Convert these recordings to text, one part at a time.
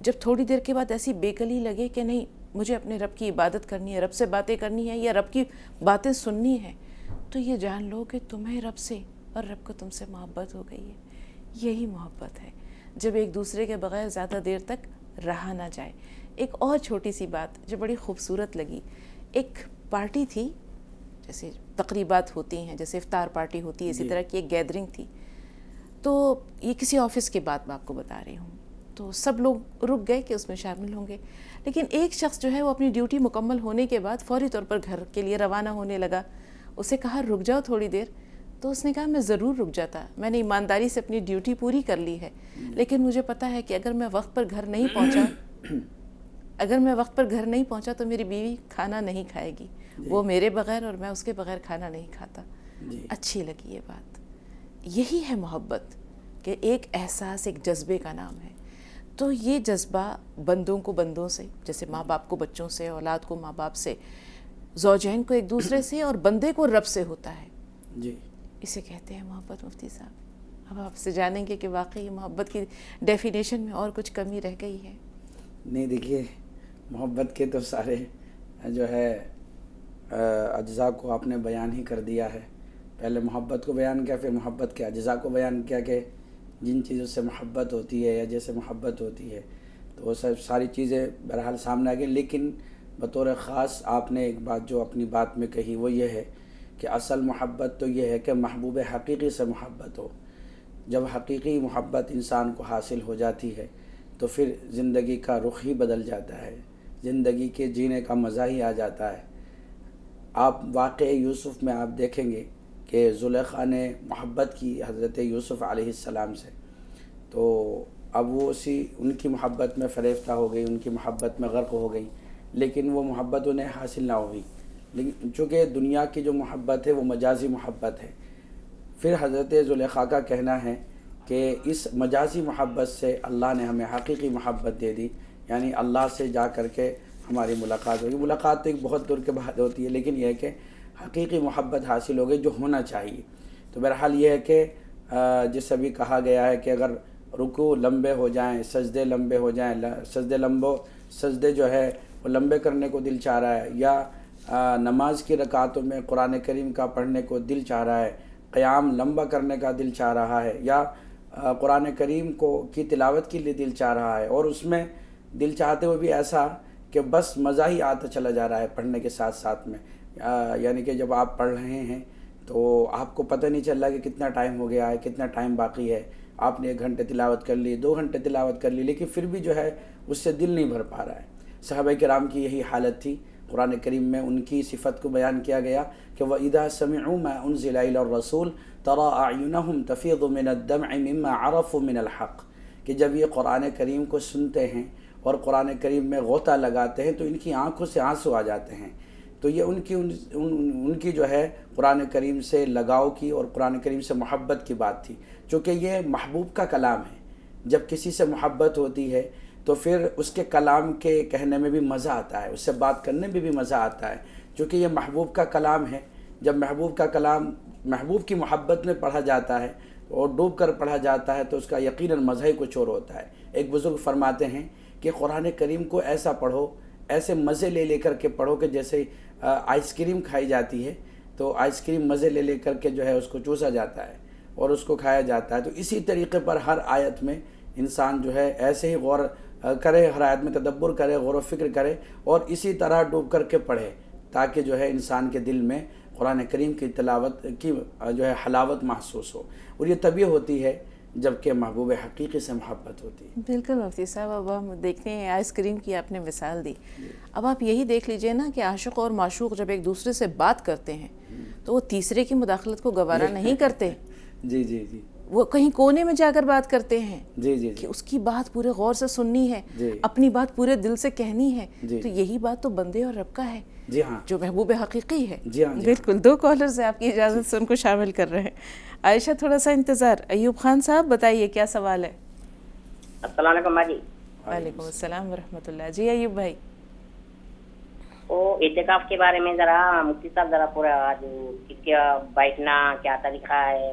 جب تھوڑی دیر کے بعد ایسی بےکلی لگے کہ نہیں مجھے اپنے رب کی عبادت کرنی ہے، رب سے باتیں کرنی ہے یا رب کی باتیں سننی ہے، تو یہ جان لو کہ تمہیں رب سے اور رب کو تم سے محبت ہو گئی ہے. یہی محبت ہے جب ایک دوسرے کے بغیر زیادہ دیر تک رہا نہ جائے. ایک اور چھوٹی سی بات جو بڑی خوبصورت لگی، ایک پارٹی تھی، جیسے تقریبات ہوتی ہیں، جیسے افطار پارٹی ہوتی ہے، اسی طرح کی ایک گیدرنگ تھی. تو یہ کسی آفس کی بات میں آپ کو بتا رہی ہوں. تو سب لوگ رک گئے کہ اس میں شامل ہوں گے، لیکن ایک شخص جو ہے وہ اپنی ڈیوٹی مکمل ہونے کے بعد فوری طور پر گھر کے لیے روانہ ہونے لگا. اسے کہا رک جاؤ تھوڑی دیر. تو اس نے کہا میں ضرور رک جاتا، میں نے ایمانداری سے اپنی ڈیوٹی پوری کر لی ہے، لیکن مجھے پتہ ہے کہ اگر میں وقت پر گھر نہیں پہنچا تو میری بیوی کھانا نہیں کھائے گی. وہ میرے بغیر اور میں اس کے بغیر کھانا نہیں کھاتا. اچھی لگی یہ بات. یہی ہے محبت کہ ایک احساس، ایک جذبے کا نام ہے. تو یہ جذبہ بندوں کو بندوں سے، جیسے ماں باپ کو بچوں سے، اولاد کو ماں باپ سے، زوجین کو ایک دوسرے سے، اور بندے کو رب سے ہوتا ہے. جی اسے کہتے ہیں محبت مفتی صاحب. اب آپ سے جانیں گے کہ واقعی محبت کی ڈیفینیشن میں اور کچھ کمی رہ گئی ہے. نہیں، دیکھیے محبت کے تو سارے جو ہے اجزاء کو آپ نے بیان ہی کر دیا ہے. پہلے محبت کو بیان کیا، پھر محبت کے اجزاء کو بیان کیا کہ جن چیزوں سے محبت ہوتی ہے یا جیسے محبت ہوتی ہے، تو وہ سب ساری چیزیں بہرحال سامنے آ گئی. لیکن بطور خاص آپ نے ایک بات جو اپنی بات میں کہی وہ یہ ہے کہ اصل محبت تو یہ ہے کہ محبوب حقیقی سے محبت ہو. جب حقیقی محبت انسان کو حاصل ہو جاتی ہے تو پھر زندگی کا رخ ہی بدل جاتا ہے، زندگی کے جینے کا مزہ ہی آ جاتا ہے. آپ واقعہ یوسف میں آپ دیکھیں گے کہ زلیخا نے محبت کی حضرت یوسف علیہ السلام سے، تو اب وہ ان کی محبت میں فریفتہ ہو گئی، ان کی محبت میں غرق ہو گئی، لیکن وہ محبت انہیں حاصل نہ ہوئی. لیکن چونکہ دنیا کی جو محبت ہے وہ مجازی محبت ہے. پھر حضرت زلیخا کا کہنا ہے کہ اس مجازی محبت سے اللہ نے ہمیں حقیقی محبت دے دی، یعنی اللہ سے جا کر کے ہماری ملاقات ہوگی. ملاقات تو ایک بہت دور کے بعد ہوتی ہے، لیکن یہ ہے کہ حقیقی محبت حاصل ہو گئی جو ہونا چاہیے. تو بہرحال یہ ہے کہ جیسے بھی کہا گیا ہے کہ اگر رکوع لمبے ہو جائیں، سجدے لمبے ہو جائیں، سجدے جو ہے وہ لمبے کرنے کو دل چاہ رہا ہے، یا نماز کی رکعتوں میں قرآن کریم کا پڑھنے کو دل چاہ رہا ہے، قیام لمبا کرنے کا دل چاہ رہا ہے، یا قرآن کریم کی تلاوت کے لیے دل چاہ رہا ہے، اور اس میں دل چاہتے ہوئے بھی ایسا کہ بس مزہ ہی آتا چلا جا رہا ہے پڑھنے کے ساتھ ساتھ میں، یعنی کہ جب آپ پڑھ رہے ہیں تو آپ کو پتہ نہیں چل رہا کہ کتنا ٹائم ہو گیا ہے، کتنا ٹائم باقی ہے. آپ نے 1 گھنٹے تلاوت کر لی، 2 گھنٹے تلاوت کر لی، لیکن پھر بھی جو ہے اس سے دل نہیں بھر پا رہا ہے. صحابہ کرام کی یہی حالت تھی. قرآن کریم میں ان کی صفت کو بیان کیا گیا کہ وَإِذَا سَمِعُوا مَا أُنزِلَ إِلَى الرَّسُولِ تَرَىٰ أَعْيُنَهُمْ تَفِيضُ مِنَ الدَّمْعِ مِمَّا عَرَفُوا مِنَ الْحَقِّ، کہ جب یہ قرآن کریم کو سنتے ہیں اور قرآن کریم میں غوطہ لگاتے ہیں تو ان کی آنکھوں سے آنسو آ جاتے ہیں. تو یہ ان کی جو ہے قرآن کریم سے لگاؤ کی اور قرآن کریم سے محبت کی بات تھی. چونکہ یہ محبوب کا کلام ہے، جب کسی سے محبت ہوتی ہے تو پھر اس کے کلام کے کہنے میں بھی مزہ آتا ہے، اس سے بات کرنے میں بھی مزہ آتا ہے، چونکہ یہ محبوب کا کلام ہے. جب محبوب کا کلام محبوب کی محبت میں پڑھا جاتا ہے اور ڈوب کر پڑھا جاتا ہے تو اس کا یقیناً مزہ ہی کچھ اور ہوتا ہے. ایک بزرگ فرماتے ہیں کہ قرآن کریم کو ایسا پڑھو، ایسے مزے لے کر کے پڑھو کہ جیسے آئس کریم کھائی جاتی ہے تو آئس کریم مزے لے کر کے جو ہے اس کو چوسا جاتا ہے اور اس کو کھایا جاتا ہے. تو اسی طریقے پر ہر آیت میں انسان جو ہے ایسے ہی غور کرے، ہر آیت میں تدبر کرے، غور و فکر کرے اور اسی طرح ڈوب کر کے پڑھے، تاکہ جو ہے انسان کے دل میں قرآن کریم کی تلاوت کی جو ہے حلاوت محسوس ہو. اور یہ تبھی ہوتی ہے جب کہ محبوب حقیقی سے محبت ہوتی ہے. بالکل مفتی صاحب. اب ہم دیکھتے ہیں آئس کریم کی آپ نے مثال دی. اب آپ یہی دیکھ لیجئے نا کہ عاشق اور معشوق جب ایک دوسرے سے بات کرتے ہیں تو وہ تیسرے کی مداخلت کو گوارا نہیں کرتے. جی وہ کہیں کونے میں جا کر بات کرتے ہیں جی کہ اس کی بات پورے غور سے سننی ہے، جی، اپنی بات پورے دل سے کہنی ہے. جی، تو یہی بات تو بندے اور رب کا ہے. جی ہاں، جو محبوب حقیقی ہے. جی ہاں، بالکل. 2 کالرز ہیں، آپ کی اجازت سے ان کو شامل کر رہے ہیں. عائشہ تھوڑا سا انتظار. ایوب خان صاحب بتائیے کیا سوال ہے؟ السلام علیکم باجی. وعلیکم السلام ورحمۃ اللہ. جی ایوب بھائی. وہ اعتکاف کے بارے میں ذرا مفتی صاحب ذرا پورا آج کیا بیٹھنا کیا طریقہ ہے،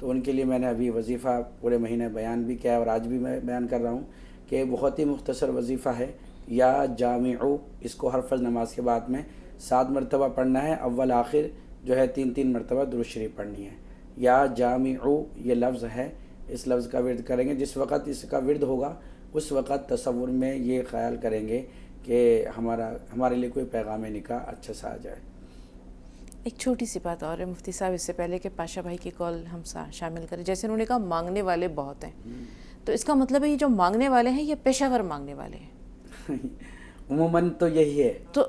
تو ان کے لیے میں نے ابھی وظیفہ پورے مہینے بیان بھی کیا ہے، اور آج بھی میں بیان کر رہا ہوں کہ بہت ہی مختصر وظیفہ ہے، یا جامعو، اس کو ہر فرض نماز کے بعد میں 7 مرتبہ پڑھنا ہے، اول آخر جو ہے 3 مرتبہ درود شریف پڑھنی ہے۔ یا جامعو یہ لفظ ہے، اس لفظ کا ورد کریں گے، جس وقت اس کا ورد ہوگا اس وقت تصور میں یہ خیال کریں گے کہ ہمارے لیے کوئی پیغام نکاح اچھا سا آ جائے۔ ایک چھوٹی سی بات اور ہے مفتی صاحب، اس سے پہلے کہ پاشا بھائی کی کال ہم شامل کریں، جیسے انہوں نے کہا مانگنے والے بہت ہیں، تو اس کا مطلب ہے یہ جو مانگنے والے ہیں یہ پیشہ ور مانگنے والے ہیں؟ عموماً تو یہی ہے۔ تو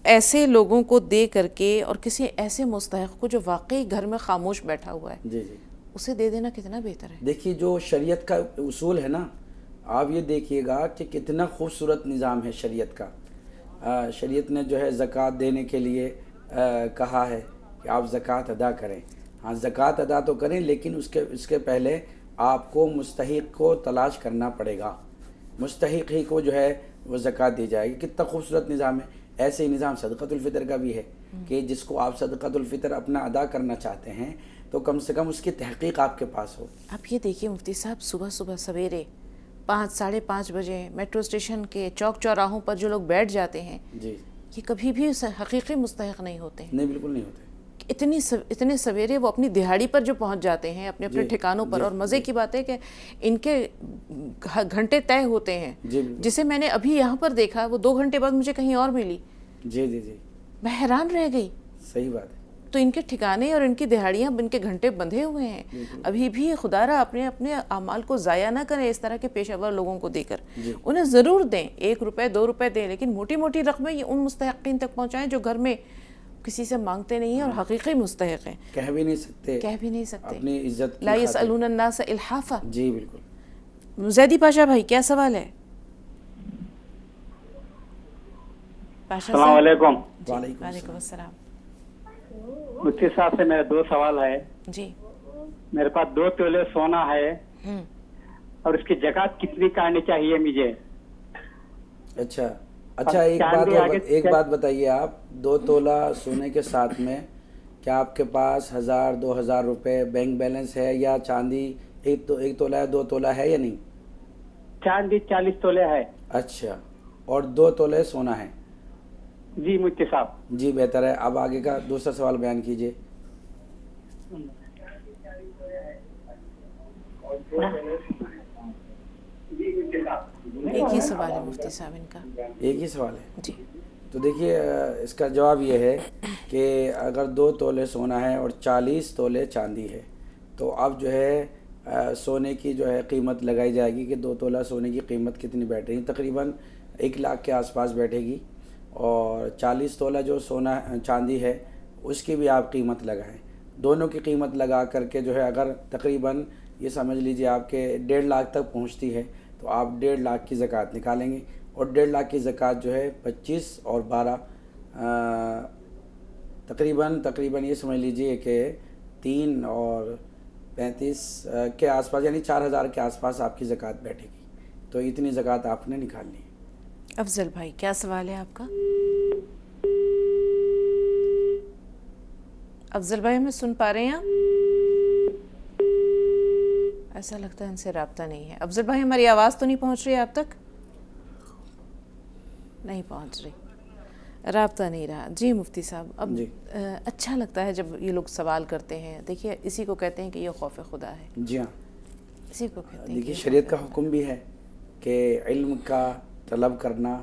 ایسے لوگوں کو دے کر کے، اور کسی ایسے مستحق کو جو واقعی گھر میں خاموش بیٹھا ہوا ہے، جی جی، اسے دے دینا کتنا بہتر ہے۔ دیکھیے جو شریعت کا اصول ہے نا، آپ یہ دیکھیے گا کہ کتنا خوبصورت نظام ہے شریعت کا۔ شریعت نے جو ہے زکوٰۃ دینے کے لیے کہا ہے کہ آپ زکوٰۃ ادا کریں۔ ہاں زکوٰۃ ادا تو کریں، لیکن اس کے پہلے آپ کو مستحق کو تلاش کرنا پڑے گا، مستحق ہی کو جو ہے وہ زکوٰۃ دی جائے گی۔ کتنا خوبصورت نظام ہے۔ ایسے ہی نظام صدقۃ الفطر کا بھی ہے کہ جس کو آپ صدقۃ الفطر اپنا ادا کرنا چاہتے ہیں تو کم سے کم اس کی تحقیق آپ کے پاس ہو۔ آپ یہ دیکھیے مفتی صاحب، صبح سویرے 5 ساڑھے 5 بجے میٹرو اسٹیشن کے چوک چوراہوں پر جو لوگ بیٹھ جاتے ہیں، جی، یہ کبھی بھی حقیقی مستحق نہیں ہوتے ہیں۔ نہیں بالکل نہیں ہوتے۔ اتنے سویرے وہ اپنی دہاڑی پر جو پہنچ جاتے ہیں اپنے ٹھکانوں پر، اور مزے کی بات ہے کہ ان کے گھنٹے طے ہوتے ہیں، جسے میں نے ابھی یہاں پر دیکھا، وہ 2 گھنٹے بعد مجھے کہیں اور ملی۔ جی جی جی، میں حیران رہ گئی۔ صحیح بات ہے۔ تو ان کے ٹھکانے اور ان کی دہاڑیاں، ان کے گھنٹے بندھے ہوئے ہیں۔ ابھی بھی خدا را اپنے اعمال کو ضائع نہ کریں اس طرح کے پیشہ ور لوگوں کو دے کر، انہیں ضرور دیں، 1 روپے 2 روپے دیں، لیکن موٹی موٹی رقمیں یہ ان مستحقین تک پہنچائیں جو گھر میں کسی سے مانگتے نہیں ہیں اور حقیقی مستحق ہیں۔ کہہ بھی نہیں سکتے اپنی عزت کی لا یسألون الناس الحافا۔ جی بالکل۔ زیدی پاشا بھائی کیا سوال ہے؟ السلام علیکم۔ وعلیکم السلام۔ مفتی صاحب سے میرے 2 سوال ہے۔ جی، میرے پاس 2 تولے سونا ہے اور اس کی زکوٰۃ کتنی کرنی چاہیے مجھے؟ اچھا ایک بات بتائیے، آپ 2 تولہ سونے کے ساتھ میں کیا آپ کے پاس 1000 2000 روپے بینک بیلنس ہے، یا چاندی 1 تولہ ہے 2 تولہ ہے یا نہیں؟ چاندی 40 تولے ہے۔ اچھا، اور 2 تولے سونا ہے؟ جی مفتی صاحب۔ جی بہتر ہے۔ اب آگے کا دوسرا سوال بیان کیجیے۔ ایک ہی سوال ہے مفتی صاحب ان کا، ایک ہی سوال ہے؟ جی۔ تو دیکھیے اس کا جواب یہ ہے کہ اگر 2 تولے سونا ہے اور 40 تولے چاندی ہے، تو اب جو ہے سونے کی جو ہے قیمت لگائی جائے گی کہ 2 تولہ سونے کی قیمت کتنی بیٹھے گی، تقریباً 1 لاکھ کے آس پاس بیٹھے گی، اور 40 تولہ جو سونا چاندی ہے اس کی بھی آپ قیمت لگائیں، دونوں کی قیمت لگا کر کے جو ہے اگر تقریباً یہ سمجھ لیجئے آپ کے 1.5 لاکھ تک پہنچتی ہے تو آپ 1.5 لاکھ کی زکوٰۃ نکالیں گے، اور 1.5 لاکھ کی زکوٰۃ جو ہے 25 اور 12 تقریباً یہ سمجھ لیجئے کہ 3 اور 35 کے آس پاس، یعنی 4000 کے آس پاس آپ کی زکوٰۃ بیٹھے گی، تو اتنی زکوٰۃ آپ نے نکالنی ہے۔ افضل بھائی کیا سوال ہے آپ کا؟ افضل بھائی ہمیں سن پا رہے ہیں آپ؟ ایسا لگتا ہے ان سے رابطہ نہیں ہے۔ افضل بھائی ہماری آواز تو نہیں پہنچ رہی آپ تک؟ نہیں پہنچ رہی، رابطہ نہیں رہا۔ جی مفتی صاحب، اب اچھا لگتا ہے جب یہ لوگ سوال کرتے ہیں، دیکھیے اسی کو کہتے ہیں کہ یہ خوف خدا ہے۔ جی ہاں، اسی کو کہتے ہیں۔ دیکھیے شریعت کا حکم بھی ہے کہ علم کا طلب کرنا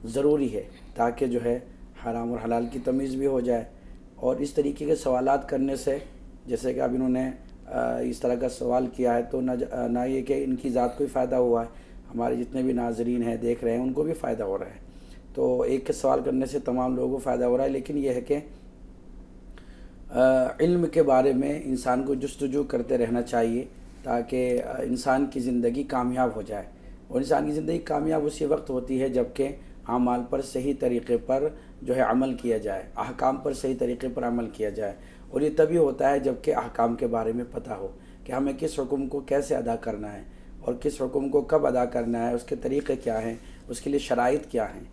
ضروری ہے تاکہ جو ہے حرام اور حلال کی تمیز بھی ہو جائے، اور اس طریقے کے سوالات کرنے سے، جیسے کہ اب انہوں نے اس طرح کا سوال کیا ہے، تو نہ یہ کہ ان کی ذات کو ہی فائدہ ہوا ہے، ہمارے جتنے بھی ناظرین ہیں دیکھ رہے ہیں ان کو بھی فائدہ ہو رہا ہے، تو ایک سوال کرنے سے تمام لوگوں کو فائدہ ہو رہا ہے۔ لیکن یہ ہے کہ علم کے بارے میں انسان کو جستجو کرتے رہنا چاہیے تاکہ انسان کی زندگی کامیاب ہو جائے، اور انسان کی زندگی کامیاب اسی وقت ہوتی ہے جب کہ اعمال پر صحیح طریقے پر جو ہے عمل کیا جائے، احکام پر صحیح طریقے پر عمل کیا جائے، اور یہ تبھی ہوتا ہے جب کہ احکام کے بارے میں پتہ ہو کہ ہمیں کس حکم کو کیسے ادا کرنا ہے اور کس حکم کو کب ادا کرنا ہے، اس کے طریقے کیا ہیں، اس کے لیے شرائط کیا ہیں۔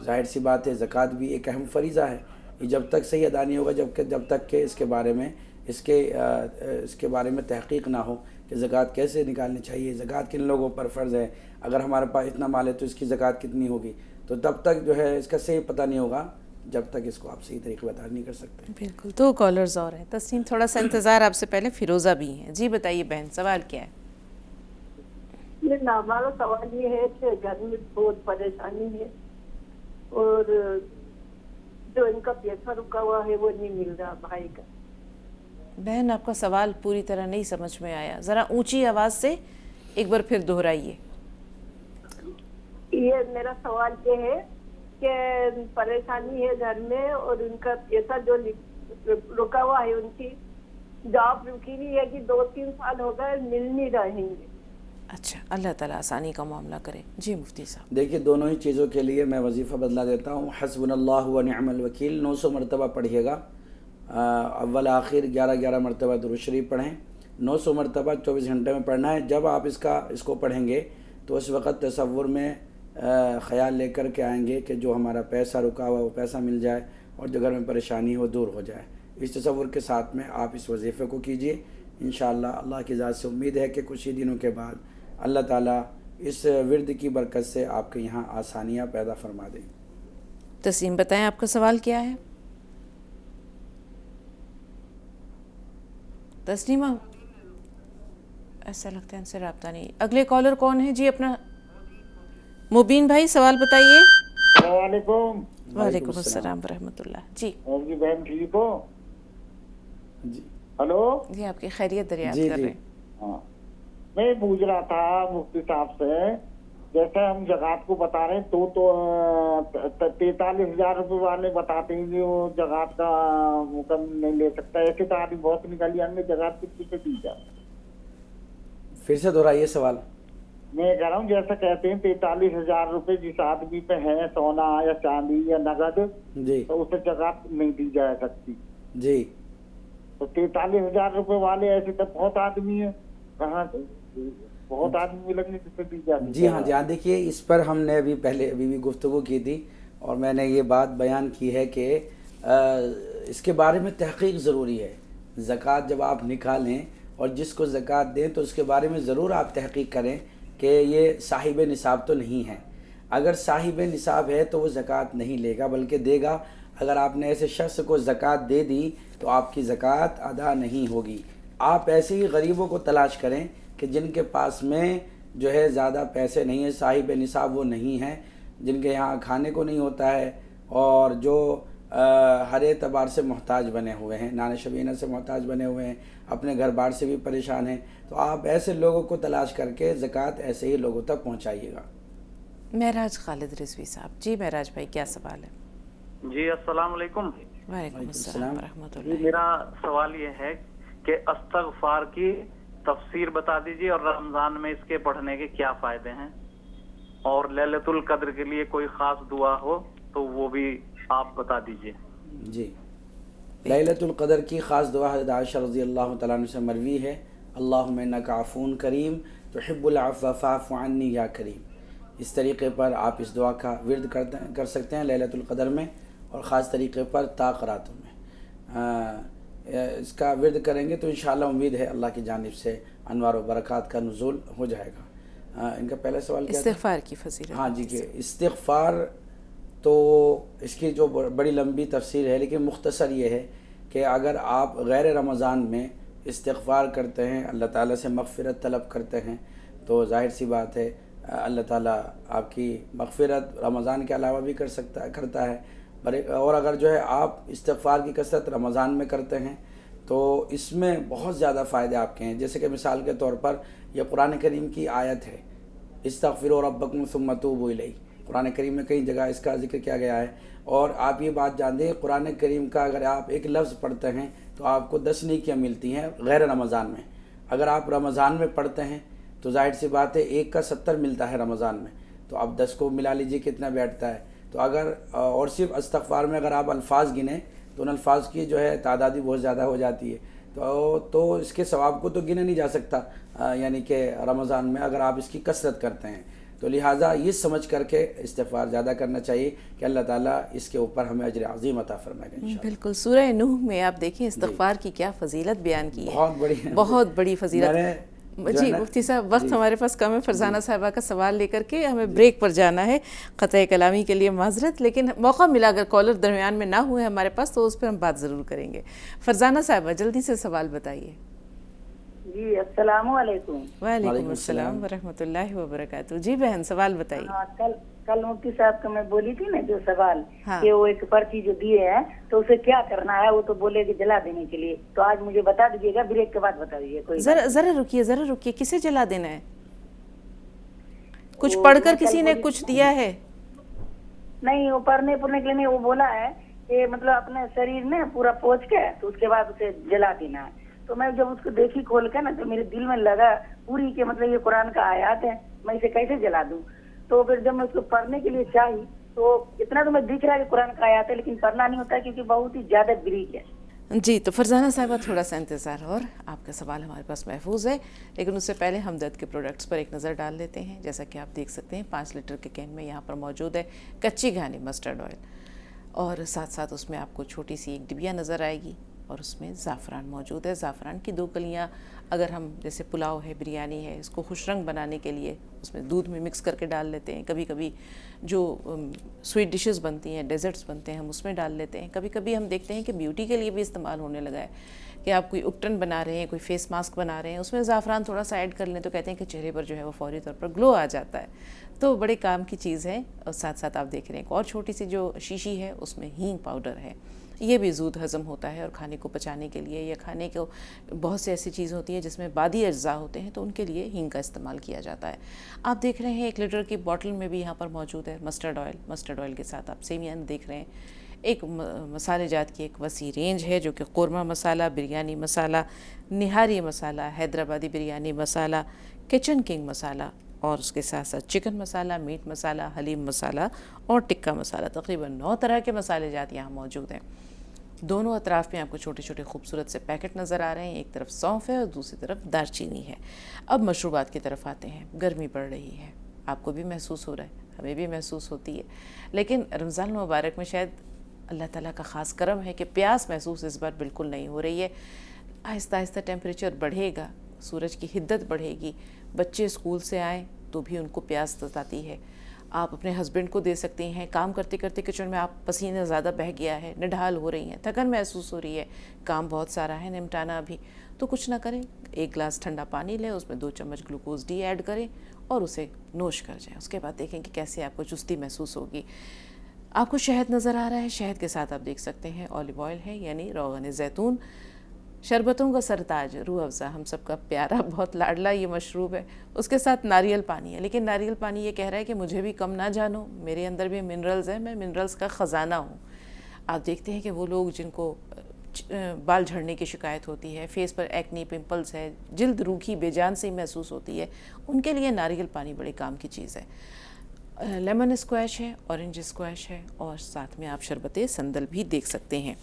ظاہر سی بات ہے زکوٰۃ بھی ایک اہم فریضہ ہے، یہ جب تک صحیح ادا نہیں ہوگا جب تک کہ اس کے بارے میں اس کے بارے میں تحقیق نہ ہو کہ زکوٰۃ کیسے نکالنی چاہیے، زکوٰۃ کن لوگوں پر فرض ہے، اگر ہمارے پاس اتنا مال ہے تو اس کی زکوٰۃ کتنی ہوگی، تو تب تک جو ہے اس کا صحیح پتہ نہیں ہوگا جب تک اس کو آپ صحیح طریقے بتا نہیں کر سکتے۔ بالکل، 2 کالرز اور ہیں۔ تسنیم تھوڑا سا انتظار آپ سے پہلے، فیروزہ بھی ہیں۔ جی بتائیے بہن، سوال کیا ہے؟ ہمارا سوال یہ ہے کہ گھر میں بہت پریشانی ہے اور جو ان کا پیسہ رکا ہوا ہے وہ نہیں مل رہا بھائی کا۔ بہن آپ کا سوال پوری طرح نہیں سمجھ میں آیا، ذرا اونچی آواز سے ایک بار پھر دہرائیے۔ یہ میرا سوال یہ ہے کہ پریشانی ہے گھر میں اور ان کا پیسہ جو رکا ہوا ہے، ان کی جاب رکی ہوئی ہے کہ 2-3 سال ہو گئے، مل نہیں رہیں گے۔ اچھا، اللہ تعالیٰ آسانی کا معاملہ کرے۔ جی مفتی صاحب۔ دیکھیے دونوں ہی چیزوں کے لیے میں وظیفہ بدلا دیتا ہوں، حسبنا اللہ و نعم الوکیل 900 مرتبہ پڑھیے گا، اول آخر 11 مرتبہ درود شریف پڑھیں، 900 مرتبہ 24 گھنٹے میں پڑھنا ہے۔ جب آپ اس کو پڑھیں گے تو اس وقت تصور میں خیال لے کر کے آئیں گے کہ جو ہمارا پیسہ رکا ہوا وہ پیسہ مل جائے اور جو گھر میں پریشانی ہو دور ہو جائے۔ اس تصور کے ساتھ میں آپ اس وظیفے کو کیجئے، انشاءاللہ اللہ کی ذات سے امید ہے کہ کچھ ہی دنوں کے بعد اللہ تعالیٰ اس ورد کی برکت سے آپ کے یہاں آسانیاں پیدا فرما دیں۔ تسیم بتائیں آپ کا سوال کیا ہے؟ تسلیمہ ایسا لگتا ہے ان سے رابطہ نہیں۔ اگلے کالر کون ہے؟ جی اپنا مبین بھائی سوال بتائیے۔ السلام علیکم۔ وعلیکم السلام ورحمۃ اللہ۔ جی جی بہن ٹھیک ہو؟ جی ہلو جی آپ کی خیریت دریافت جی کر جی رہے ہیں۔ ہاں، میں یہ پوچھ رہا تھا مفتی صاحب سے، جیسے ہم زکوٰۃ کو بتا رہے ہیں تو 43,000 روپے والے بتاتے ہیں کہ وہ زکوٰۃ کا حکم نہیں لے سکتا، ایسے تو آدمی بہت نکالی، ہمیں زکوٰۃ کتنی سے دی جائے؟ پھر سے دہرائیے سوال۔ میں کہہ رہا ہوں جیسا کہتے ہیں 43,000 روپے جس آدمی پہ ہے سونا یا چاندی یا نقد، جی تو اسے زکوٰۃ نہیں دی جا سکتی۔ جی تو 43,000 روپے والے ایسے تو بہت آدمی ہیں، کہاں بہت آدمی ملیں گے جس سے دی جاتی؟ جی ہاں جہاں دیکھیے اس پر ہم نے ابھی بھی گفتگو کی تھی اور میں نے یہ بات بیان کی ہے کہ اس کے بارے میں تحقیق ضروری ہے۔ زکوٰۃ جب آپ نکالیں اور جس کو زکوٰۃ دیں تو اس کے بارے میں ضرور آپ تحقیق کریں کہ یہ صاحب نصاب تو نہیں ہے۔ اگر صاحب نصاب ہے تو وہ زکوٰۃ نہیں لے گا بلکہ دے گا۔ اگر آپ نے ایسے شخص کو زکوٰۃ دے دی تو آپ کی زکوٰۃ ادا نہیں ہوگی۔ آپ ایسے ہی غریبوں کو تلاش کریں کہ جن کے پاس میں جو ہے زیادہ پیسے نہیں ہیں، صاحب نصاب وہ نہیں ہیں، جن کے یہاں کھانے کو نہیں ہوتا ہے اور جو ہر اعتبار سے محتاج بنے ہوئے ہیں، نان شبینہ سے محتاج بنے ہوئے ہیں، اپنے گھر بار سے بھی پریشان ہیں، تو آپ ایسے لوگوں کو تلاش کر کے زکوٰۃ ایسے ہی لوگوں تک پہنچائیے گا۔ معراج خالد رضوی صاحب۔ جی معراج بھائی کیا سوال ہے؟ جی السلام علیکم۔ وعلیکم السلام ورحمۃ جی اللہ۔ میرا سوال یہ ہے کہ استغفار کی تفسیر بتا دیجیے اور رمضان میں اس کے پڑھنے کے کیا فائدے ہیں، اور لیلۃ القدر کے لیے کوئی خاص دعا ہو تو وہ بھی آپ بتا دیجیے۔ جی لیلۃ القدر کی خاص دعا حضرت عائشہ رضی اللہ تعالیٰ عنہ سے مروی ہے، اللہم انک عفو کریم تحب العفو فاعف عنی یا کریم۔ اس طریقے پر آپ اس دعا کا ورد کر سکتے ہیں لیلۃ القدر میں، اور خاص طریقے پر تاقراتوں میں اس کا ورد کریں گے تو انشاءاللہ امید ہے اللہ کی جانب سے انوار و برکات کا نزول ہو جائے گا۔ ان کا پہلا سوال کیا تھا؟ استغفار کی فضیلت۔ ہاں جی کہ استغفار تو اس کی جو بڑی لمبی تفسیر ہے، لیکن مختصر یہ ہے کہ اگر آپ غیر رمضان میں استغفار کرتے ہیں، اللہ تعالیٰ سے مغفرت طلب کرتے ہیں، تو ظاہر سی بات ہے اللہ تعالیٰ آپ کی مغفرت رمضان کے علاوہ بھی کرتا ہے۔ اور اگر جو ہے آپ استغفار کی کثرت رمضان میں کرتے ہیں تو اس میں بہت زیادہ فائدے آپ کے ہیں، جیسے کہ مثال کے طور پر یہ قرآن کریم کی آیت ہے، استغفروا ربکم ثم توبوا الیہ۔ قرآن کریم میں کئی جگہ اس کا ذکر کیا گیا ہے، اور آپ یہ بات جانتے ہیں قرآن کریم کا اگر آپ ایک لفظ پڑھتے ہیں تو آپ کو 10 نیکیاں ملتی ہیں غیر رمضان میں۔ اگر آپ رمضان میں پڑھتے ہیں تو ظاہر سی بات ہے 1 کا 70 ملتا ہے رمضان میں، تو آپ 10 کو ملا لیجئے کتنا بیٹھتا ہے۔ تو اگر اور صرف استغفار میں اگر آپ الفاظ گنیں تو ان الفاظ کی جو ہے تعداد بہت زیادہ ہو جاتی ہے، تو اس کے ثواب کو تو گنا نہیں جا سکتا، یعنی کہ رمضان میں اگر آپ اس کی کثرت کرتے ہیں تو لہٰذا یہ سمجھ کر کے استغفار زیادہ کرنا چاہیے کہ اللہ تعالیٰ اس کے اوپر ہمیں اجر عظیم عطا فرمائے گا انشاءاللہ۔ بالکل، سورہ نوح میں آپ دیکھیں استغفار کی کیا فضیلت بیان کی ہے، بہت بڑی فضیلت۔ جی مفتی صاحب، وقت ہمارے پاس کم ہے، فرزانہ صاحبہ کا سوال لے کر کے ہمیں بریک پر جانا ہے، قطع کلامی کے لیے معذرت، لیکن موقع ملا اگر کالر درمیان میں نہ ہوئے ہمارے پاس تو اس پر ہم بات ضرور کریں گے۔ فرزانہ صاحبہ جلدی سے سوال بتائیے۔ جی السلام علیکم۔ وعلیکم السلام ورحمۃ اللہ وبرکاتہ۔ جی بہن سوال بتائیے۔ کل مفتی صاحب کا میں بولی تھی نا جو سوال کہ وہ ایک پرچی جو دیے ہیں تو اسے کیا کرنا ہے، وہ تو بولے کہ جلا دینے کے لیے، تو آج مجھے بتا دیجیے گا، بریک کے بعد بتا دیجیے۔ کوئی ذرا رکیے، کسے جلا دینا ہے؟ کچھ پڑھ کر کسی نے کچھ دیا ہے؟ نہیں، وہ پڑھنے کے لیے نہیں، وہ بولا ہے کہ مطلب اپنے شریر میں پورا پوچھ کے تو اس کے بعد اسے جلا دینا ہے۔ تو میں جب اس کو دیکھی کھول کے نا تو میرے دل میں لگا پوری کہ مطلب یہ قرآن کا آیات ہے، میں اسے کیسے جلا دوں؟ تو پھر جب میں اس کو پڑھنے کے لیے چاہی تو اتنا تو میں دکھ رہا ہے کہ قرآن کا آیات ہے، لیکن پڑھنا نہیں ہوتا کیونکہ بہت ہی زیادہ بریک ہے۔ جی تو فرزانہ صاحبہ تھوڑا سا انتظار، اور آپ کا سوال ہمارے پاس محفوظ ہے، لیکن اس سے پہلے ہمدرد کے پروڈکٹس پر ایک نظر ڈال لیتے ہیں۔ جیسا کہ آپ دیکھ سکتے ہیں 5 لیٹر کے کین میں یہاں پر موجود ہے کچی گھانی مسٹرڈ آئل، اور ساتھ ساتھ اس میں آپ کو چھوٹی سی ایک ڈبیا نظر آئے گی، اور اس میں زعفران موجود ہے۔ زعفران کی 2 کلیاں، اگر ہم جیسے پلاؤ ہے، بریانی ہے، اس کو خوش رنگ بنانے کے لیے اس میں دودھ میں مکس کر کے ڈال لیتے ہیں، کبھی کبھی جو سویٹ ڈشز بنتی ہیں، ڈیزرٹس بنتے ہیں، ہم اس میں ڈال لیتے ہیں، کبھی کبھی ہم دیکھتے ہیں کہ بیوٹی کے لیے بھی استعمال ہونے لگا ہے کہ آپ کوئی اپٹن بنا رہے ہیں، کوئی فیس ماسک بنا رہے ہیں، اس میں زعفران تھوڑا سا ایڈ کر لیں تو کہتے ہیں کہ چہرے پر جو ہے وہ فوری طور پر گلو آ جاتا ہے، تو بڑے کام کی چیز ہے۔ اور ساتھ ساتھ آپ دیکھ رہے ہیں ایک اور چھوٹی سی جو شیشی ہے اس میں ہینگ پاؤڈر ہے، یہ بھی زود ہضم ہوتا ہے، اور کھانے کو پچانے کے لیے یا کھانے کو بہت سی ایسی چیز ہوتی ہیں جس میں بادی اجزاء ہوتے ہیں تو ان کے لیے ہینگ کا استعمال کیا جاتا ہے۔ آپ دیکھ رہے ہیں 1 لیٹر کی بوٹل میں بھی یہاں پر موجود ہے مسٹرڈ آئل۔ مسٹرڈ آئل کے ساتھ آپ سیمیاں دیکھ رہے ہیں۔ ایک مسالے جات کی ایک وسیع رینج ہے جو کہ قورمہ مسالہ، بریانی مسالہ، نہاری مسالہ، حیدرآبادی بریانی مسالہ، کچن کنگ مسالہ، اور اس کے ساتھ ساتھ چکن مسالہ، میٹ مسالہ، حلیم مسالہ اور ٹکا مسالہ، تقریباً 9 طرح کے مسالے جات یہاں موجود ہیں۔ دونوں اطراف میں آپ کو چھوٹے چھوٹے خوبصورت سے پیکٹ نظر آ رہے ہیں، ایک طرف سونف ہے اور دوسری طرف دار چینی ہے۔ اب مشروبات کی طرف آتے ہیں۔ گرمی پڑ رہی ہے، آپ کو بھی محسوس ہو رہا ہے، ہمیں بھی محسوس ہوتی ہے، لیکن رمضان المبارک میں شاید اللہ تعالیٰ کا خاص کرم ہے کہ پیاس محسوس اس بار بالکل نہیں ہو رہی ہے۔ آہستہ آہستہ ٹیمپریچر بڑھے گا، سورج کی حدت بڑھے گی، بچے اسکول سے آئیں تو بھی ان کو پیاس ستاتی ہے۔ آپ اپنے ہسبینڈ کو دے سکتے ہیں، کام کرتے کرتے کچن میں آپ پسینہ زیادہ بہہ گیا ہے، نڈھال ہو رہی ہیں، تھکن محسوس ہو رہی ہے، کام بہت سارا ہے نمٹانا ابھی، تو کچھ نہ کریں، 1 گلاس ٹھنڈا پانی لیں، اس میں 2 چمچ گلوکوز ڈی ایڈ کریں اور اسے نوش کر جائیں۔ اس کے بعد دیکھیں کہ کیسے آپ کو چستی محسوس ہوگی۔ آپ کو شہد نظر آ رہا ہے، شہد کے ساتھ آپ دیکھ سکتے ہیں اولیو آئل ہے، یعنی روغن زیتون۔ شربتوں کا سرتاج روح افزا، ہم سب کا پیارا بہت لاڈلا یہ مشروب ہے، اس کے ساتھ ناریل پانی ہے، لیکن ناریل پانی یہ کہہ رہا ہے کہ مجھے بھی کم نہ جانو، میرے اندر بھی منرلز ہیں، میں منرلز کا خزانہ ہوں۔ آپ دیکھتے ہیں کہ وہ لوگ جن کو بال جھڑنے کی شکایت ہوتی ہے، فیس پر ایکنی، پمپلز ہے، جلد روکھی بے جان سی محسوس ہوتی ہے، ان کے لیے ناریل پانی بڑے کام کی چیز ہے۔ لیمن اسکویش ہے، اورنج اسکویش ہے، اور ساتھ میں آپ شربت سندل بھی دیکھ سکتے ہیں۔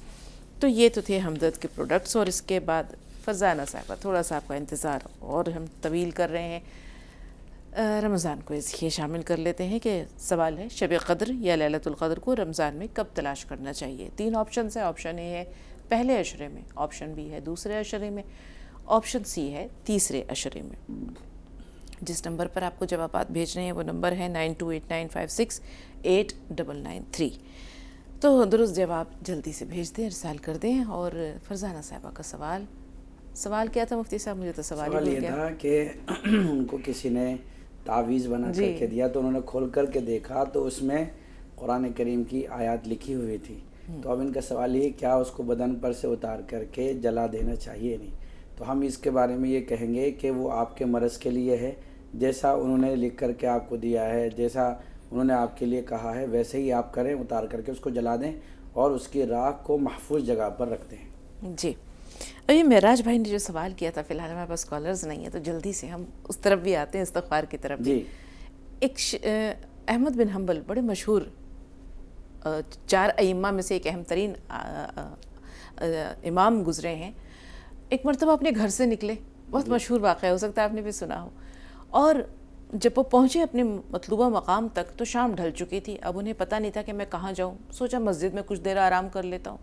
تو یہ تو تھے ہمدرد کے پروڈکٹس، اور اس کے بعد فرزانہ صاحبہ تھوڑا سا آپ کا انتظار اور ہم طویل کر رہے ہیں، رمضان کو اس یہ شامل کر لیتے ہیں کہ سوال ہے شب قدر یا لیلۃ القدر کو رمضان میں کب تلاش کرنا چاہیے؟ 3 آپشنز ہیں۔ آپشن اے ہے پہلے عشرے میں، آپشن بی ہے دوسرے عشرے میں، آپشن سی ہے تیسرے عشرے میں۔ جس نمبر پر آپ کو جوابات بھیجنے ہیں وہ نمبر ہے 9289568993۔ تو درست جواب جلدی سے بھیج دیں، ارسال کر دیں۔ اور فرزانہ صاحبہ کا سوال کیا تھا مفتی صاحب؟ مجھے تو سوال یہ تھا کہ ان کو کسی نے تعویذ بنا کر کے دیا تو انہوں نے کھول کر کے دیکھا تو اس میں قرآن کریم کی آیات لکھی ہوئی تھی، تو اب ان کا سوال یہ کیا اس کو بدن پر سے اتار کر کے جلا دینا چاہیے نہیں؟ تو ہم اس کے بارے میں یہ کہیں گے کہ وہ آپ کے مرض کے لیے ہے، جیسا انہوں نے لکھ کر کے آپ کو دیا ہے، جیسا انہوں نے آپ کے لیے کہا ہے ویسے ہی آپ کریں، اتار کر کے اس کو جلا دیں اور اس کی راکھ کو محفوظ جگہ پر رکھ دیں۔ جی ابھی معراج بھائی نے جو سوال کیا تھا، فی الحال ہمارے پاس کالرز نہیں ہیں تو جلدی سے ہم اس طرف بھی آتے ہیں، استغفار کی طرف بھی۔ ایک احمد بن حنبل بڑے مشہور 4 ائمہ میں سے ایک اہم ترین امام گزرے ہیں۔ ایک مرتبہ اپنے گھر سے نکلے، بہت مشہور واقعہ، ہو سکتا ہے آپ نے بھی سنا ہو، اور جب وہ پہنچے اپنے مطلوبہ مقام تک تو شام ڈھل چکی تھی. اب انہیں پتہ نہیں تھا کہ میں کہاں جاؤں. سوچا مسجد میں کچھ دیر آرام کر لیتا ہوں.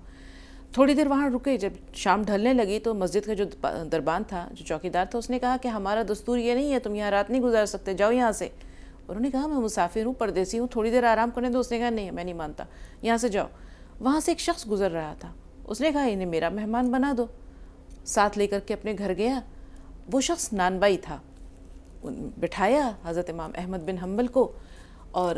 تھوڑی دیر وہاں رکے. جب شام ڈھلنے لگی تو مسجد کا جو دربان تھا, جو چوکیدار تھا, اس نے کہا کہ ہمارا دستور یہ نہیں ہے, تم یہاں رات نہیں گزار سکتے, جاؤ یہاں سے. انہوں نے کہا میں مسافر ہوں, پردیسی ہوں, تھوڑی دیر آرام کرنے دو. اس نے کہا نہیں, میں نہیں مانتا, یہاں سے جاؤ. وہاں سے ایک شخص گزر رہا تھا. اس نے کہا انہیں میرا مہمان بنا دو. ساتھ لے کر کے اپنے گھر گیا. وہ شخص نانبائی تھا. بٹھایا حضرت امام احمد بن حنبل کو اور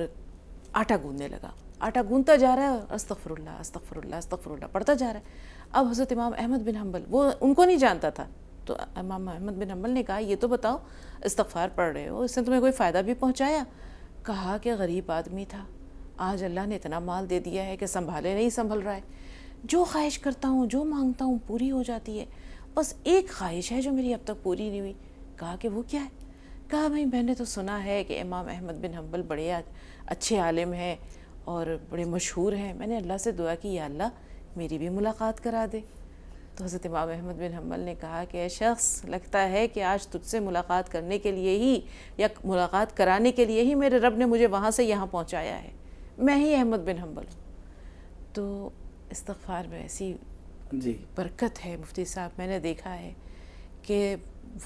آٹا گوندنے لگا. آٹا گوندتا جا رہا ہے, استغفر اللہ استغفر اللہ استغفر اللہ پڑھتا جا رہا ہے. اب حضرت امام احمد بن حنبل, وہ ان کو نہیں جانتا تھا, تو امام احمد بن حنبل نے کہا یہ تو بتاؤ استغفار پڑھ رہے ہو, اس نے تمہیں کوئی فائدہ بھی پہنچایا؟ کہا کہ غریب آدمی تھا, آج اللہ نے اتنا مال دے دیا ہے کہ سنبھالے نہیں سنبھل رہا ہے. جو خواہش کرتا ہوں, جو مانگتا ہوں پوری ہو جاتی ہے, بس ایک خواہش ہے جو میری اب تک پوری نہیں ہوئی. کہا کہ وہ کیا ہے؟ کہا بھائی میں نے تو سنا ہے کہ امام احمد بن حنبل بڑے اچھے عالم ہیں اور بڑے مشہور ہیں. میں نے اللہ سے دعا کی یا اللہ میری بھی ملاقات کرا دے. تو حضرت امام احمد بن حنبل نے کہا کہ اے شخص, لگتا ہے کہ آج تجھ سے ملاقات کرنے کے لیے ہی یا ملاقات کرانے کے لیے ہی میرے رب نے مجھے وہاں سے یہاں پہنچایا ہے, میں ہی احمد بن حنبل ہوں. تو استغفار میں ایسی برکت ہے مفتی صاحب, میں نے دیکھا ہے کہ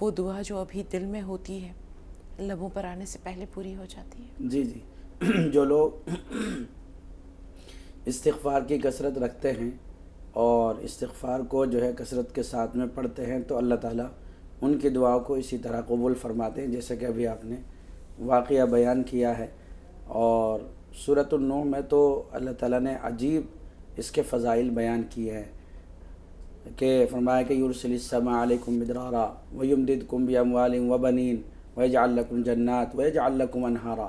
وہ دعا جو ابھی دل میں ہوتی ہے لبوں پر آنے سے پہلے پوری ہو جاتی ہے. جی جی, جو لوگ استغفار کی کثرت رکھتے ہیں اور استغفار کو جو ہے کثرت کے ساتھ میں پڑھتے ہیں تو اللہ تعالیٰ ان کی دعاؤں کو اسی طرح قبول فرماتے ہیں جیسے کہ ابھی آپ نے واقعہ بیان کیا ہے. اور سورۃ النوح میں تو اللہ تعالیٰ نے عجیب اس کے فضائل بیان کیے ہیں کہ فرمایا کہ یرسل السماء علیکم مدرارا ویمددکم باموال وبنین ویجعل لکم جنات ویجعل لکم انہارا.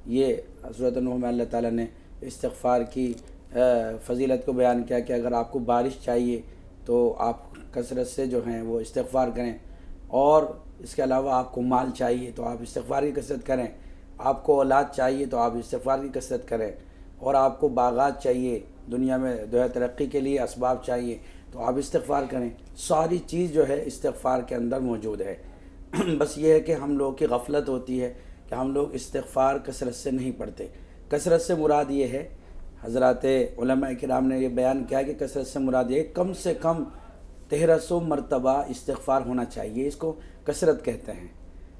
یہ سورۃ النوح میں اللہ تعالیٰ نے استغفار کی فضیلت کو بیان کیا کہ اگر آپ کو بارش چاہیے تو آپ کثرت سے جو ہیں وہ استغفار کریں, اور اس کے علاوہ آپ کو مال چاہیے تو آپ استغفار کی کثرت کریں, آپ کو اولاد چاہیے تو آپ استغفار کی کثرت کریں, اور آپ کو باغات چاہیے, دنیا میں جو ہے ترقی کے لیے اسباب چاہیے تو آپ استغفار کریں. ساری چیز جو ہے استغفار کے اندر موجود ہے. بس یہ ہے کہ ہم لوگوں کی غفلت ہوتی ہے کہ ہم لوگ استغفار کثرت سے نہیں پڑھتے. کثرت سے مراد یہ ہے, حضرات علماء کرام نے یہ بیان کیا کہ کثرت سے مراد یہ کم سے کم 1300 مرتبہ استغفار ہونا چاہیے, اس کو کثرت کہتے ہیں.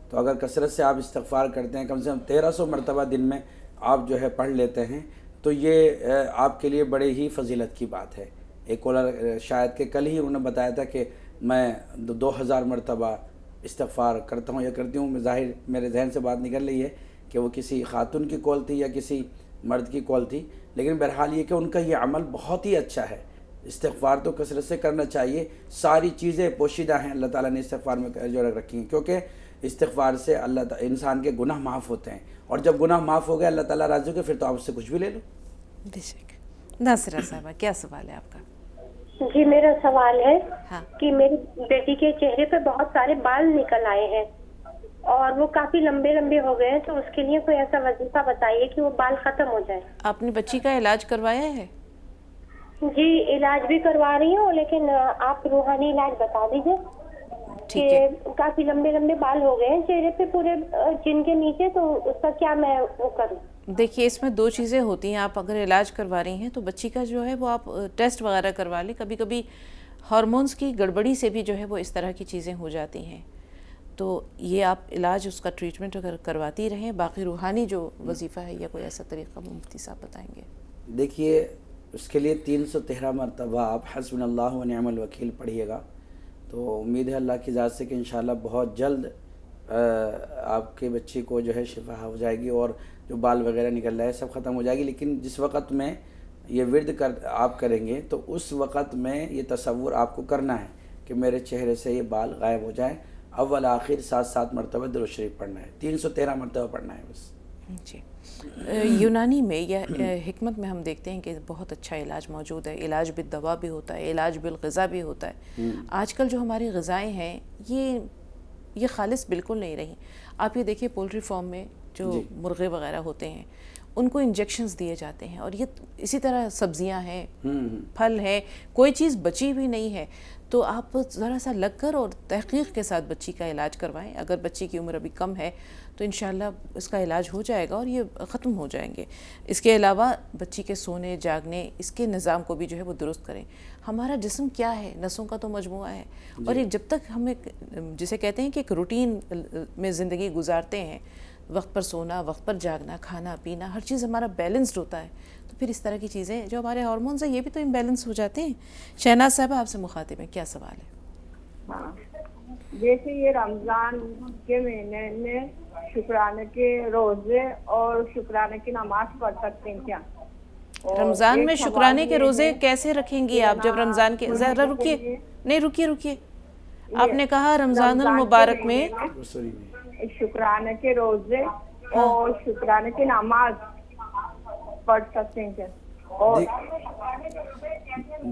تو اگر کثرت سے آپ استغفار کرتے ہیں, کم سے کم 1300 مرتبہ دن میں آپ جو ہے پڑھ لیتے ہیں, تو یہ آپ کے لیے بڑے ہی فضیلت کی بات ہے. ایک کالر شاید کہ کل ہی انہوں نے بتایا تھا کہ میں 2000 مرتبہ استغفار کرتا ہوں یا کرتی ہوں. ظاہر میرے ذہن سے بات نکل رہی ہے کہ وہ کسی خاتون کی کال تھی یا کسی مرد کی کال تھی, لیکن بہرحال یہ کہ ان کا یہ عمل بہت ہی اچھا ہے. استغفار تو کثرت سے کرنا چاہیے. ساری چیزیں پوشیدہ ہیں اللہ تعالیٰ نے استغفار میں جو رکھی ہیں, کیونکہ استغفار سے اللہ انسان کے گناہ معاف ہوتے ہیں, اور جب گناہ معاف ہو گئے اللہ تعالیٰ راضی ہو گئے پھر تو آپ اس سے کچھ بھی لے لو. بے شک. ناصرہ صاحبہ کیا سوال ہے آپ کا؟ جی میرا سوال ہے ہاں. کہ میری بیٹی کے چہرے پہ بہت سارے بال نکل آئے ہیں اور وہ کافی لمبے لمبے ہو گئے ہیں, تو اس کے لیے کوئی ایسا وظیفہ بتائیے کہ وہ بال ختم ہو جائے. آپ نے بچی کا علاج کروایا ہے؟ جی علاج بھی کروا رہی ہوں, لیکن آپ روحانی علاج بتا دیجیے کہ کافی لمبے لمبے بال ہو گئے ہیں چہرے پہ پورے چن کے نیچے, تو اس کا کیا میں وہ کروں؟ دیکھیے اس میں دو چیزیں ہوتی ہیں. آپ اگر علاج کروا رہی ہیں تو بچی کا جو ہے وہ آپ ٹیسٹ وغیرہ کروا لیں. کبھی کبھی ہارمونز کی گڑبڑی سے بھی جو ہے وہ اس طرح کی چیزیں ہو جاتی ہیں, تو یہ آپ علاج اس کا ٹریٹمنٹ اگر کرواتی رہیں. باقی روحانی جو وظیفہ ہے یا کوئی ایسا طریقہ مفتی صاحب بتائیں گے. دیکھیے اس کے لیے 313 مرتبہ آپ حسبنا اللہ و نعم الوکیل پڑھیے گا, تو امید ہے اللہ کی ذات سے کہ انشاءاللہ بہت جلد آپ کے بچی کو جو ہے شفا ہو جائے گی, اور جو بال وغیرہ نکل رہا ہے سب ختم ہو جائے گی. لیکن جس وقت میں یہ ورد آپ کریں گے تو اس وقت میں یہ تصور آپ کو کرنا ہے کہ میرے چہرے سے یہ بال غائب ہو جائیں. اول آخر 7 مرتبہ درود شریف پڑھنا ہے, 313 مرتبہ پڑھنا ہے بس. جی یونانی میں یا حکمت میں ہم دیکھتے ہیں کہ بہت اچھا علاج موجود ہے. علاج بالدوا بھی ہوتا ہے, علاج بالغذا بھی ہوتا ہے. آج کل جو ہماری غذائیں ہیں یہ خالص بالکل نہیں رہی. آپ یہ دیکھیے پولٹری فارم میں جو مرغے وغیرہ ہوتے ہیں ان کو انجیکشنز دیے جاتے ہیں, اور یہ اسی طرح سبزیاں ہیں, پھل ہیں, کوئی چیز بچی بھی نہیں ہے. تو آپ ذرا سا لگ کر اور تحقیق کے ساتھ بچی کا علاج کروائیں. اگر بچی کی عمر ابھی کم ہے تو انشاءاللہ اس کا علاج ہو جائے گا اور یہ ختم ہو جائیں گے. اس کے علاوہ بچی کے سونے جاگنے اس کے نظام کو بھی جو ہے وہ درست کریں. ہمارا جسم کیا ہے؟ نسوں کا تو مجموعہ ہے, اور ایک جب تک ہم ایک جسے کہتے ہیں کہ ایک روٹین میں زندگی گزارتے ہیں, وقت پر سونا, وقت پر جاگنا, کھانا پینا, ہر چیز ہمارا بیلنسڈ ہوتا ہے, تو پھر اس طرح کی چیزیں جو ہمارے ہارمونز ہیں یہ بھی تو امبیلنس ہو جاتے ہیں. شہناز صاحبہ آپ سے مخاطب ہیں, کیا سوال ہے؟ ہاں, جیسے یہ رمضان کے مہینے میں شکرانے کے روزے اور شکرانے کی نماز پڑھ سکتے ہیں کیا؟ رمضان میں شکرانے کے روزے کیسے رکھیں گی آپ جب رمضان کے؟ ذرا رکیے, نہیں رکیے. آپ نے کہا رمضان المبارک میں شکرانے کے روزے اور شکرانے کی نماز پڑھ سکتے ہیں کیا؟ اور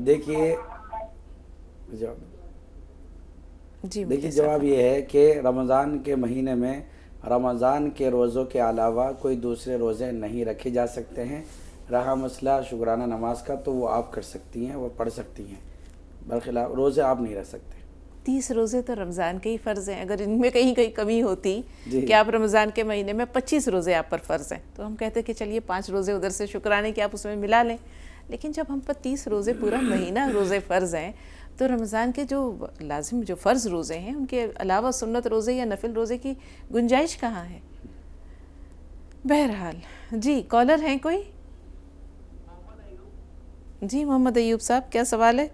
دیکھیے جواب یہ ہے کہ رمضان کے مہینے میں رمضان کے روزوں کے علاوہ کوئی دوسرے روزے نہیں رکھے جا سکتے ہیں. رہا مسئلہ شکرانہ نماز کا تو وہ آپ کر سکتی ہیں, وہ پڑھ سکتی ہیں, برخلاف روزے آپ نہیں رکھ سکتے. 30 روزے تو رمضان کے ہی فرض ہیں. اگر ان میں کہیں کمی ہوتی کہ آپ رمضان کے مہینے میں 25 روزے آپ پر فرض ہیں تو ہم کہتے کہ چلیے 5 روزے ادھر سے شکرانے کے آپ اس میں ملا لیں. لیکن جب ہم پر 30 روزے پورا مہینہ روزے فرض ہیں تو رمضان کے جو لازم جو فرض روزے ہیں ان کے علاوہ سنت روزے یا نفل روزے کی گنجائش کہاں ہے؟ بہرحال جی, کالر ہیں کوئی؟ جی محمد ایوب صاحب, کیا سوال ہے؟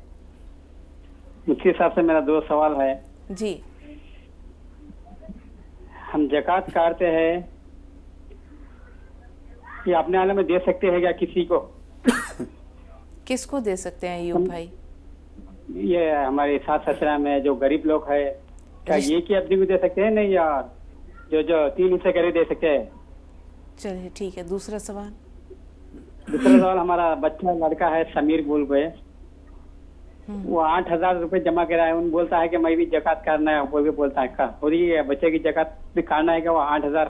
مفتی صاحب سے میرا 2 سوال ہے. جی, ہم زکوٰۃ کاٹتے ہیں, یہ اپنے عالم میں دے سکتے ہیں کیا کسی کو؟ کس کو دے سکتے ہیں ایوب بھائی؟ یہ ہمارے ساتھ سسرا میں جو غریب لوگ ہے, کیا یہ کہ اپنی کو دے سکتے ہیں؟ نہیں یار, جو 3 حصے کرے دے سکتے ہیں. چلیے ٹھیک ہے. دوسرا سوال ہمارا بچہ لڑکا ہے سمیر بول پہ, وہ 8,000 روپے جمع کرا ہے. ان بولتا ہے کہ میں بھی زکوٰۃ کرنا ہے, وہ بھی بولتا ہے خود بچے کی زکوٰۃ بھی کرنا ہے کہ وہ 8,000.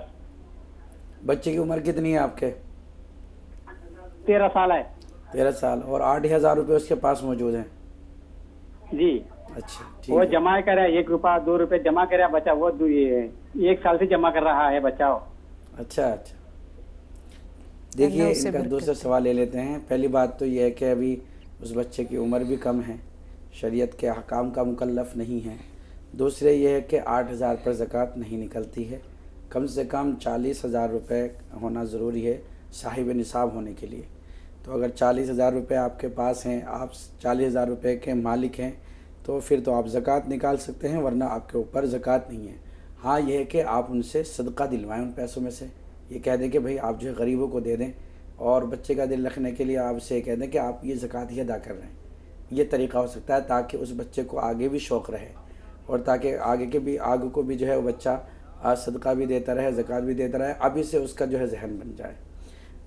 بچے کی عمر کتنی ہے آپ کے؟ 13 سال ہے. 13 سال, اور 8,000 روپے اس کے پاس موجود ہیں؟ جی. اچھا, وہ جمع کرا 1 روپیہ 2 روپے جمع کرا بچہ, وہ 1 سال سے جمع کر رہا ہے بچہ. اچھا, دیکھیے ان کا دوسرا سوال لے لیتے ہیں. پہلی بات تو یہ ہے کہ ابھی اس بچے کی عمر بھی کم ہے, شریعت کے احکام کا مکلف نہیں ہے. دوسرے یہ ہے کہ 8,000 پر زکوٰۃ نہیں نکلتی ہے, کم سے کم 40,000 روپے ہونا ضروری ہے صاحب نصاب ہونے کے لیے. تو اگر 40,000 روپے آپ کے پاس ہیں, آپ 40,000 روپے کے مالک ہیں, تو پھر تو آپ زکوٰۃ نکال سکتے ہیں, ورنہ آپ کے اوپر زکوٰۃ نہیں ہے. ہاں یہ ہے کہ آپ ان سے صدقہ دلوائیں, ان پیسوں میں سے یہ کہہ دیں کہ بھئی آپ جو ہے غریبوں کو دے دیں, اور بچے کا دل رکھنے کے لیے آپ سے کہہ دیں کہ آپ یہ زکوٰۃ ہی ادا کر رہے ہیں. یہ طریقہ ہو سکتا ہے تاکہ اس بچے کو آگے بھی شوق رہے, اور تاکہ آگے کو بھی جو ہے وہ بچہ صدقہ بھی دیتا رہے, زکوٰۃ بھی دیتا رہے, ابھی سے اس کا جو ہے ذہن بن جائے.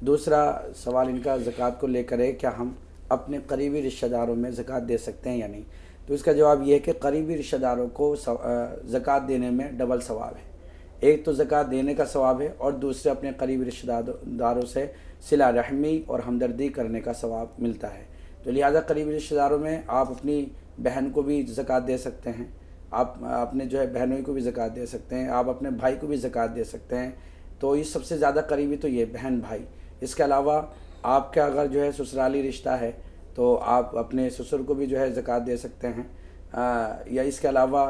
دوسرا سوال ان کا زکوٰۃ کو لے کر ہے, کیا ہم اپنے قریبی رشتہ داروں میں زکوٰۃ دے سکتے ہیں یا نہیں؟ تو اس کا جواب یہ ہے کہ قریبی رشتہ داروں کو زکوٰۃ دینے میں ڈبل ثواب ہے. ایک تو زکوٰۃ دینے کا ثواب ہے, اور دوسرے اپنے قریبی رشتہ داروں سے صلہ رحمی اور ہمدردی کرنے کا ثواب ملتا ہے. تو لہٰذا قریبی رشتہ داروں میں آپ اپنی بہن کو بھی زکوٰۃ دے سکتے ہیں, آپ اپنے جو ہے بہنوئی کو بھی زکوٰۃ دے سکتے ہیں, آپ اپنے بھائی کو بھی زکوٰۃ دے سکتے ہیں. تو یہ سب سے زیادہ قریبی تو یہ بہن بھائی. اس کے علاوہ آپ کا اگر جو ہے سسرالی رشتہ ہے تو آپ اپنے سسر کو بھی جو ہے زکوٰۃ دے سکتے ہیں, یا اس کے علاوہ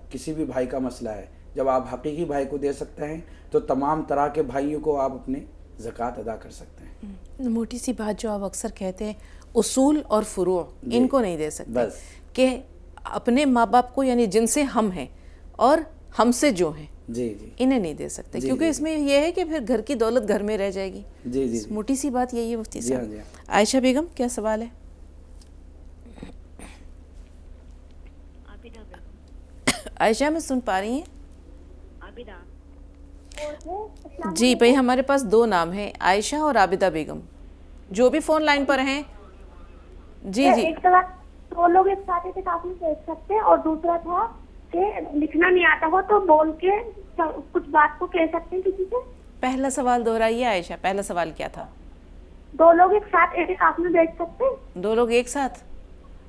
کسی بھی بھائی کا مسئلہ ہے, جب آپ حقیقی بھائی کو دے سکتے ہیں تو تمام طرح کے بھائیوں کو آپ اپنی زکوٰۃ ادا کر سکتے ہیں. موٹی سی بات جو آپ اکثر کہتے ہیں, اصول اور فروع ان کو نہیں دے سکتے, کہ اپنے ماں باپ کو یعنی جن سے ہم ہیں اور ہم سے جو ہیں انہیں نہیں دے سکتے, کیونکہ اس میں یہ ہے کہ پھر گھر کی دولت گھر میں رہ جائے گی. موٹی سی بات یہی ہے مفتی صاحب. عائشہ بیگم, کیا سوال ہے؟ عائشہ میں سن پا رہی ہیں؟ جی بھائی, ہمارے پاس 2 نام ہیں, عائشہ اور عابدہ بیگم, جو بھی فون لائن پر ہیں. جی ایک تو لوگ ایک ساتھ اعتکاف میں بیٹھ سکتے ہیں, اور دوسرا تھا کہ لکھنا نہیں آتا ہو تو بول کے کچھ بات کو کہہ سکتے ہیں کسی سے. پہلا سوال دہرائیے عائشہ, پہلا سوال کیا تھا؟ 2 لوگ ایک ساتھ اعتکاف میں بیٹھ سکتے ہیں. 2 لوگ ایک ساتھ؟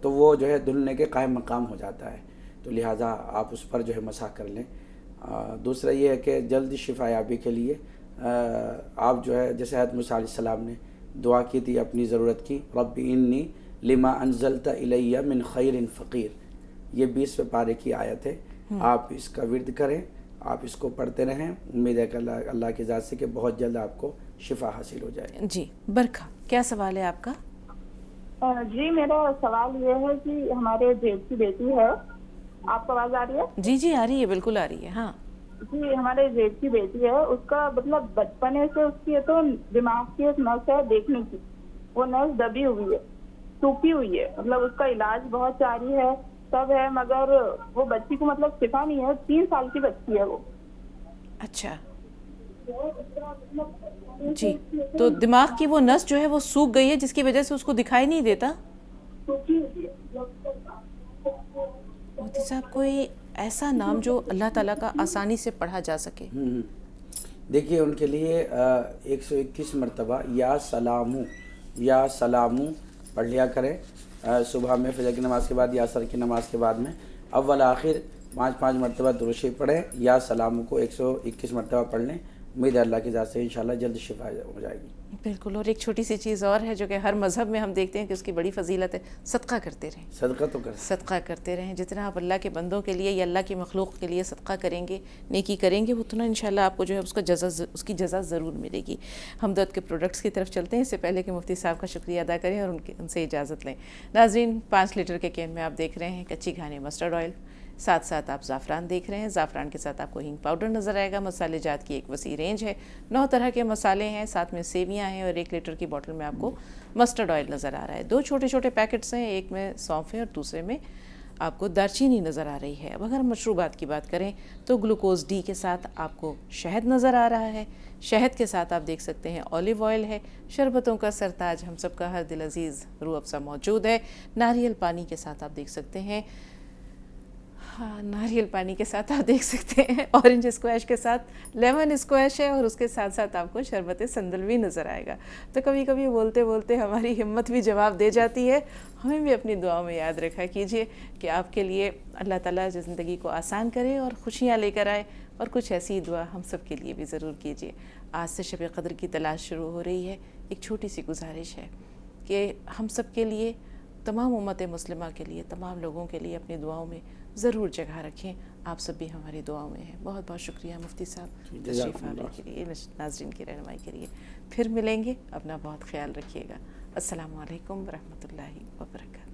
تو وہ جو ہے دھلنے کے قائم مقام ہو جاتا ہے، تو لہٰذا آپ اس پر جو ہے مسح کر لیں۔ دوسرا یہ ہے کہ جلد شفا یابی کے لیے آپ جو ہے جیسے حضرت موسیٰ علیہ السلام نے دعا کی تھی اپنی ضرورت کی، رب انی لما انزلت الی من خیر فقیر، یہ 20ویں پارے کی آیت ہے۔ آپ اس کا ورد کریں، آپ اس کو پڑھتے رہیں، امید ہے کہ اللہ کی ذات سے کہ بہت جلد آپ کو شفا حاصل ہو جائے۔ جی برکھا، کیا سوال ہے آپ کا؟ جی میرا سوال یہ ہے کہ ہمارے جیٹ کی بیٹی ہے، آپ کو آواز آ رہی ہے؟ جی جی آ رہی ہے، بالکل آ رہی ہے۔ ہاں جی ہمارے جیٹ کی بیٹی ہے، اس کا مطلب بچپنے سے اس کی تو دماغ کی ایک نس ہے دیکھنے کی، وہ نس دبی ہوئی ہے، سوکھی ہوئی ہے، مطلب اس کا علاج بہت جاری ہے سب ہے، مگر وہ بچی کو مطلب شفا نہیں ہے، 3 سال کی بچی ہے وہ۔ اچھا جی، تو دماغ کی وہ نس جو ہے وہ سوکھ گئی ہے جس کی وجہ سے اس کو دکھائی نہیں دیتا؟ مفتی صاحب کوئی ایسا نام جو اللہ تعالیٰ کا آسانی سے پڑھا جا سکے؟ دیکھیے ان کے لیے 121 مرتبہ یا سلامو پڑھ لیا کریں، صبح میں فجر کی نماز کے بعد یا عصر کی نماز کے بعد میں، اول آخر 5 مرتبہ درود شریف پڑھیں، یا سلامو کو 121 مرتبہ پڑھ لیں، امید ہے اللہ کی ذات سے انشاءاللہ جلد شفا ہو جائے گی۔ بالکل، اور ایک چھوٹی سی چیز اور ہے جو کہ ہر مذہب میں ہم دیکھتے ہیں کہ اس کی بڑی فضیلت ہے، صدقہ کرتے رہیں۔ صدقہ کرتے رہیں، جتنا آپ اللہ کے بندوں کے لیے یا اللہ کی مخلوق کے لیے صدقہ کریں گے، نیکی کریں گے، اتنا انشاءاللہ آپ کو جو ہے اس کی جزا ضرور ملے گی۔ ہمدرد کے پروڈکٹس کی طرف چلتے ہیں، اس سے پہلے کہ مفتی صاحب کا شکریہ ادا کریں اور ان سے اجازت لیں۔ ناظرین، 5 لیٹر کے کین میں آپ دیکھ رہے ہیں کچی گھانے مسٹرڈ آئل، ساتھ ساتھ آپ زعفران دیکھ رہے ہیں، زعفران کے ساتھ آپ کو ہینگ پاؤڈر نظر آئے گا۔ مسالے جات کی ایک وسیع رینج ہے، 9 طرح کے مسالے ہیں، ساتھ میں سیویاں ہیں، اور 1 لیٹر کی بوٹل میں آپ کو مسٹرڈ آئل نظر آ رہا ہے۔ 2 چھوٹے چھوٹے پیکٹس ہیں، ایک میں سونف ہے اور دوسرے میں آپ کو دارچینی نظر آ رہی ہے۔ اب اگر مشروبات کی بات کریں تو گلوکوز ڈی کے ساتھ آپ کو شہد نظر آ رہا ہے، شہد کے ساتھ آپ دیکھ سکتے ہیں اولیو آئل ہے، شربتوں کا سرتاج ہم سب کا ہر دل عزیز روح افزا موجود ہے، ناریل پانی کے ساتھ آپ دیکھ سکتے ہیں، ناریل پانی کے ساتھ آپ دیکھ سکتے ہیں اورنج اسکویش کے ساتھ لیمن اسکویش ہے، اور اس کے ساتھ ساتھ آپ کو شربت سندل بھی نظر آئے گا۔ تو کبھی کبھی بولتے بولتے ہماری ہمت بھی جواب دے جاتی ہے، ہمیں بھی اپنی دعاؤں میں یاد رکھا کیجئے کہ آپ کے لیے اللہ تعالیٰ زندگی کو آسان کرے اور خوشیاں لے کر آئے، اور کچھ ایسی دعا ہم سب کے لیے بھی ضرور کیجئے۔ آج سے شب قدر کی تلاش شروع ہو رہی ہے، ایک چھوٹی سی گزارش ہے کہ ہم سب کے لیے، تمام امت مسلمہ کے لیے، تمام لوگوں کے لیے اپنی دعاؤں میں ضرور جگہ رکھیں۔ آپ سب بھی ہماری دعاؤں میں ہیں۔ بہت بہت شکریہ مفتی صاحب تشریف آنے کے لیے، ناظرین کی رہنمائی کے لیے۔ پھر ملیں گے، اپنا بہت خیال رکھیے گا۔ السلام علیکم ورحمۃ اللہ وبرکاتہ۔